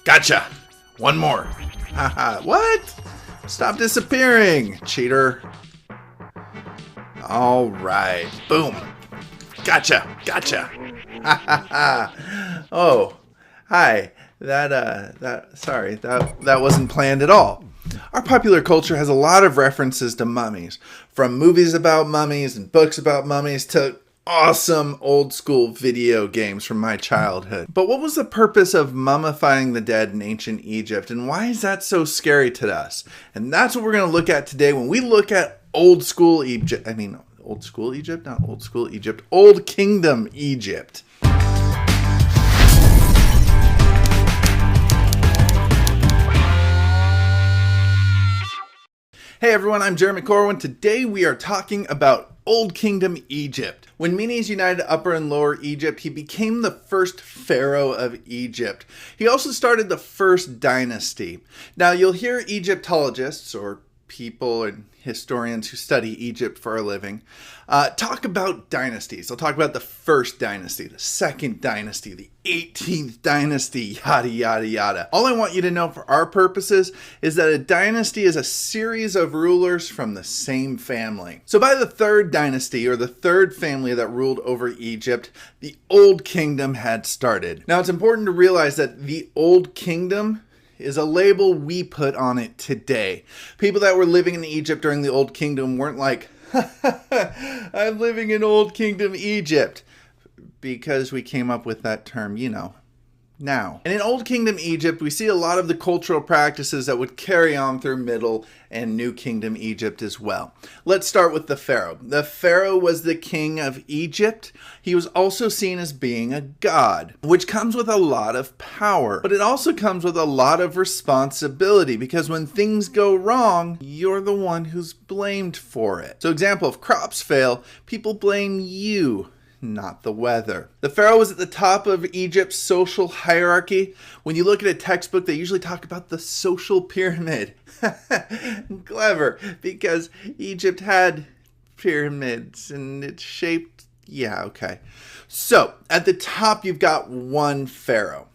Gotcha. One more. Haha. What? Stop disappearing, cheater. All right. Boom. Gotcha. Gotcha. Ha ha ha. Oh, hi. Sorry, that wasn't planned at all. Our popular culture has a lot of references to mummies, from movies about mummies and books about mummies to awesome old school video games from my childhood. But what was the purpose of mummifying the dead in ancient Egypt, and why is that so scary to us? And that's what we're going to look at today when we look at old school Egypt. Old school Egypt? Not old school Egypt. Old Kingdom Egypt. Hey everyone, I'm Jeremy Corwin. Today we are talking about Old Kingdom Egypt. When Menes united Upper and Lower Egypt, he became the first pharaoh of Egypt. He also started the first dynasty. Now you'll hear Egyptologists, or people and historians who study Egypt for a living, talk about dynasties. They'll talk about the first dynasty, the second dynasty, the 18th dynasty, yada, yada, yada. All I want you to know for our purposes is that a dynasty is a series of rulers from the same family. So by the third dynasty, or the third family that ruled over Egypt, the Old Kingdom had started. Now it's important to realize that the Old Kingdom is a label we put on it today. People that were living in Egypt during the Old Kingdom weren't like, I'm living in Old Kingdom Egypt, because we came up with that term, now. And in Old Kingdom Egypt, we see a lot of the cultural practices that would carry on through Middle and New Kingdom Egypt as well. Let's start with the Pharaoh. The Pharaoh was the king of Egypt. He was also seen as being a god, which comes with a lot of power, but it also comes with a lot of responsibility, because when things go wrong, you're the one who's blamed for it. So example, if crops fail, people blame you, not the weather. The pharaoh was at the top of Egypt's social hierarchy. When you look at a textbook, they usually talk about the social pyramid. Clever, because Egypt had pyramids and it's shaped, yeah, okay. So at the top, you've got one pharaoh.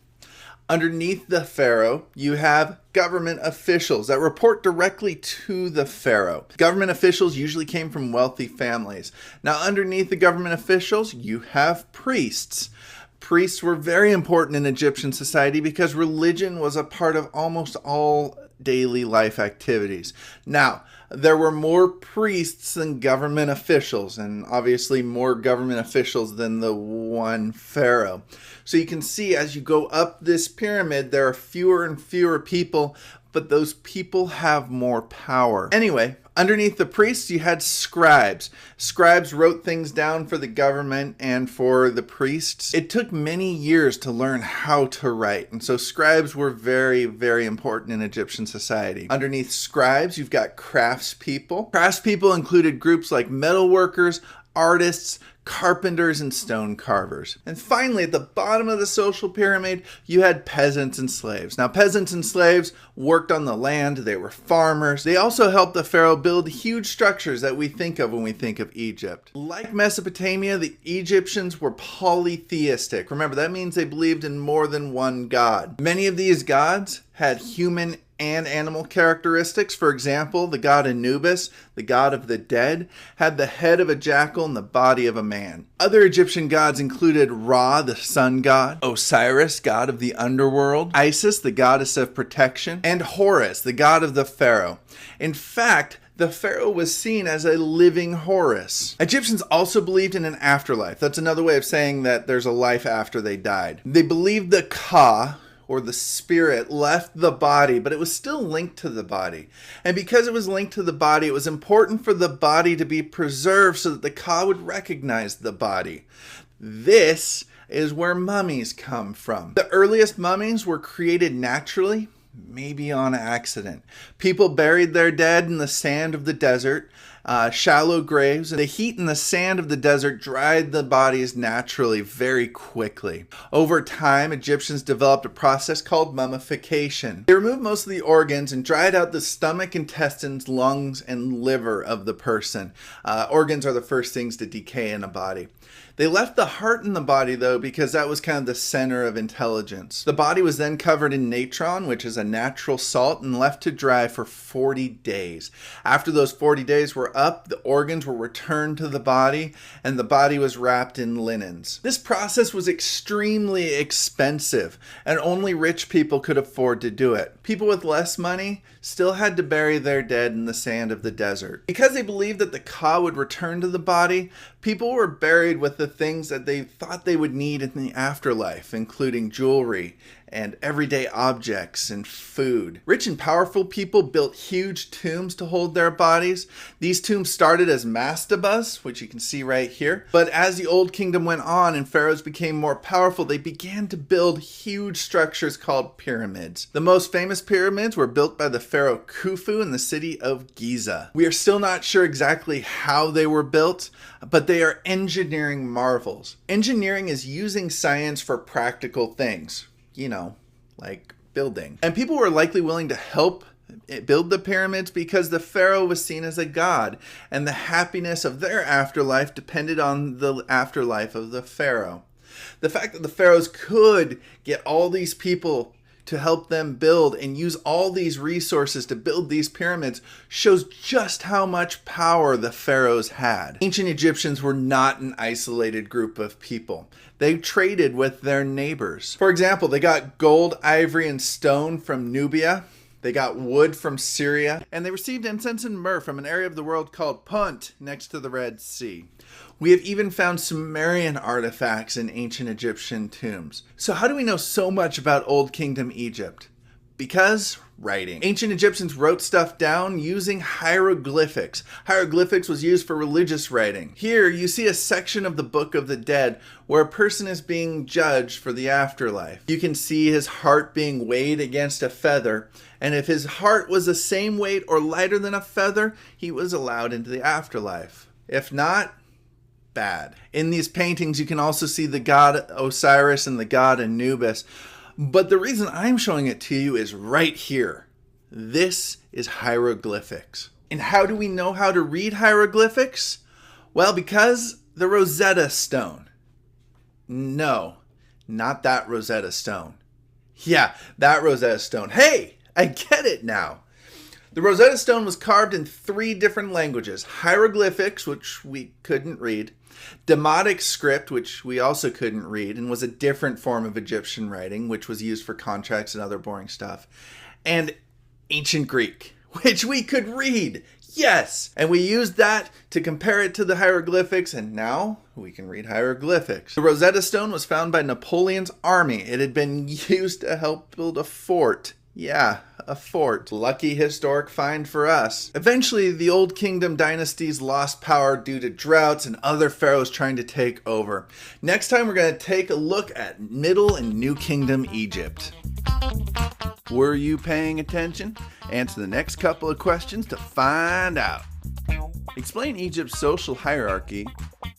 Underneath the pharaoh, you have government officials that report directly to the pharaoh. Government officials usually came from wealthy families. Now, underneath the government officials, you have priests. Priests were very important in Egyptian society because religion was a part of almost all daily life activities. Now, there were more priests than government officials, and obviously more government officials than the one pharaoh. So you can see as you go up this pyramid, there are fewer and fewer people, but those people have more power. Anyway, underneath the priests, you had scribes. Scribes wrote things down for the government and for the priests. It took many years to learn how to write, and so scribes were very, very important in Egyptian society. Underneath scribes, you've got craftspeople. Craftspeople included groups like metalworkers, artists, carpenters, and stone carvers. And finally, at the bottom of the social pyramid, you had peasants and slaves. Now, peasants and slaves worked on the land. They were farmers. They also helped the pharaoh build huge structures that we think of when we think of Egypt. Like Mesopotamia, the Egyptians were polytheistic. Remember, that means they believed in more than one god. Many of these gods had human and animal characteristics. For example, the god Anubis, the god of the dead, had the head of a jackal and the body of a man. Other Egyptian gods included Ra, the sun god, Osiris, god of the underworld, Isis, the goddess of protection, and Horus, the god of the pharaoh. In fact, the pharaoh was seen as a living Horus. Egyptians also believed in an afterlife. That's another way of saying that there's a life after they died. They believed the Ka, or the spirit, left the body, but it was still linked to the body. And because it was linked to the body, it was important for the body to be preserved so that the Ka would recognize the body. This is where mummies come from. The earliest mummies were created naturally, maybe on accident. People buried their dead in the sand of the desert. shallow graves. The heat and the sand of the desert dried the bodies naturally very quickly. Over time, Egyptians developed a process called mummification. They removed most of the organs and dried out the stomach, intestines, lungs, and liver of the person. Organs are the first things to decay in a body. They left the heart in the body, though, because that was kind of the center of intelligence. The body was then covered in natron, which is a natural salt, and left to dry for 40 days. After those 40 days were up, the organs were returned to the body, and the body was wrapped in linens. This process was extremely expensive, and only rich people could afford to do it. People with less money still had to bury their dead in the sand of the desert. Because they believed that the Ka would return to the body, people were buried with the things that they thought they would need in the afterlife, including jewelry and everyday objects and food. Rich and powerful people built huge tombs to hold their bodies. These tombs started as mastabas, which you can see right here. But as the Old Kingdom went on and pharaohs became more powerful, they began to build huge structures called pyramids. The most famous pyramids were built by the pharaoh Khufu in the city of Giza. We are still not sure exactly how they were built, but they are engineering marvels. Engineering is using science for practical things. You know, like building. And people were likely willing to help build the pyramids because the pharaoh was seen as a god, and the happiness of their afterlife depended on the afterlife of the pharaoh. The fact that the pharaohs could get all these people to help them build and use all these resources to build these pyramids shows just how much power the pharaohs had. Ancient Egyptians were not an isolated group of people. They traded with their neighbors. For example, they got gold, ivory, and stone from Nubia. They got wood from Syria, and they received incense and myrrh from an area of the world called Punt next to the Red Sea. We have even found Sumerian artifacts in ancient Egyptian tombs. So how do we know so much about Old Kingdom Egypt? Because writing. Ancient Egyptians wrote stuff down using hieroglyphics. Hieroglyphics was used for religious writing. Here you see a section of the Book of the Dead where a person is being judged for the afterlife. You can see his heart being weighed against a feather, and if his heart was the same weight or lighter than a feather, he was allowed into the afterlife. If not, bad. In these paintings you can also see the god Osiris and the god Anubis. But the reason I'm showing it to you is right here. This is hieroglyphics. And how do we know how to read hieroglyphics? Well, because the Rosetta Stone. No, not that Rosetta Stone. Yeah, that Rosetta Stone. Hey, I get it now. The Rosetta Stone was carved in 3 different languages. Hieroglyphics, which we couldn't read. Demotic script, which we also couldn't read, and was a different form of Egyptian writing, which was used for contracts and other boring stuff. And Ancient Greek, which we could read. Yes! And we used that to compare it to the hieroglyphics, and now we can read hieroglyphics. The Rosetta Stone was found by Napoleon's army. It had been used to help build a fort. Yeah, a fort. Lucky historic find for us. Eventually, the Old Kingdom dynasties lost power due to droughts and other pharaohs trying to take over. Next time, we're going to take a look at Middle and New Kingdom Egypt. Were you paying attention? Answer the next couple of questions to find out. Explain Egypt's social hierarchy.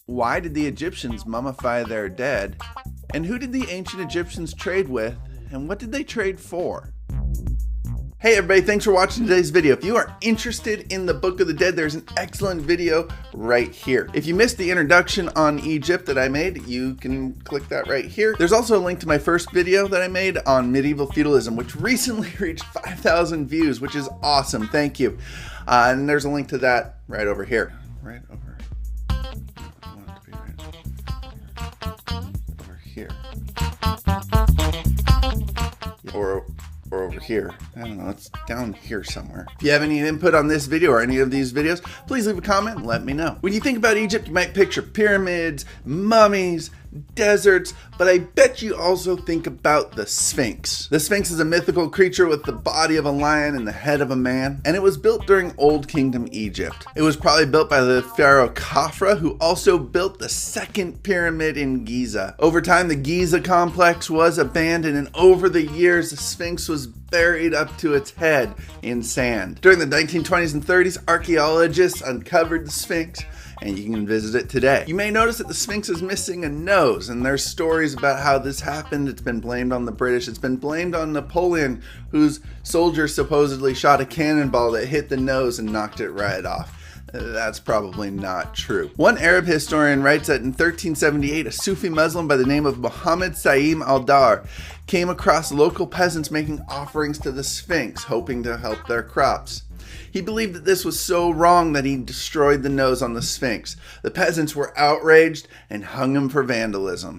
Why did the Egyptians mummify their dead? And who did the ancient Egyptians trade with? And what did they trade for? Hey everybody, thanks for watching today's video. If you are interested in the Book of the Dead, there's an excellent video right here. If you missed the introduction on Egypt that I made, you can click that right here. There's also a link to my first video that I made on medieval feudalism, which recently reached 5,000 views, which is awesome. Thank you. And there's a link to that right over here. Right over. I want it to be right over here. Or over here. I don't know, it's down here somewhere. If you have any input on this video or any of these videos, please leave a comment and let me know. When you think about Egypt, you might picture pyramids, mummies, deserts, but I bet you also think about the Sphinx. The Sphinx is a mythical creature with the body of a lion and the head of a man, and it was built during Old Kingdom Egypt. It was probably built by the pharaoh Khafra, who also built the second pyramid in Giza. Over time, the Giza complex was abandoned, and over the years, the Sphinx was buried up to its head in sand. During the 1920s and 30s, archaeologists uncovered the Sphinx, and you can visit it today. You may notice that the Sphinx is missing a nose, and there's stories about how this happened. It's been blamed on the British. It's been blamed on Napoleon, whose soldiers supposedly shot a cannonball that hit the nose and knocked it right off. That's probably not true. One Arab historian writes that in 1378, a Sufi Muslim by the name of Muhammad Saim al-Dar came across local peasants making offerings to the Sphinx, hoping to help their crops. He believed that this was so wrong that he destroyed the nose on the Sphinx. The peasants were outraged and hung him for vandalism.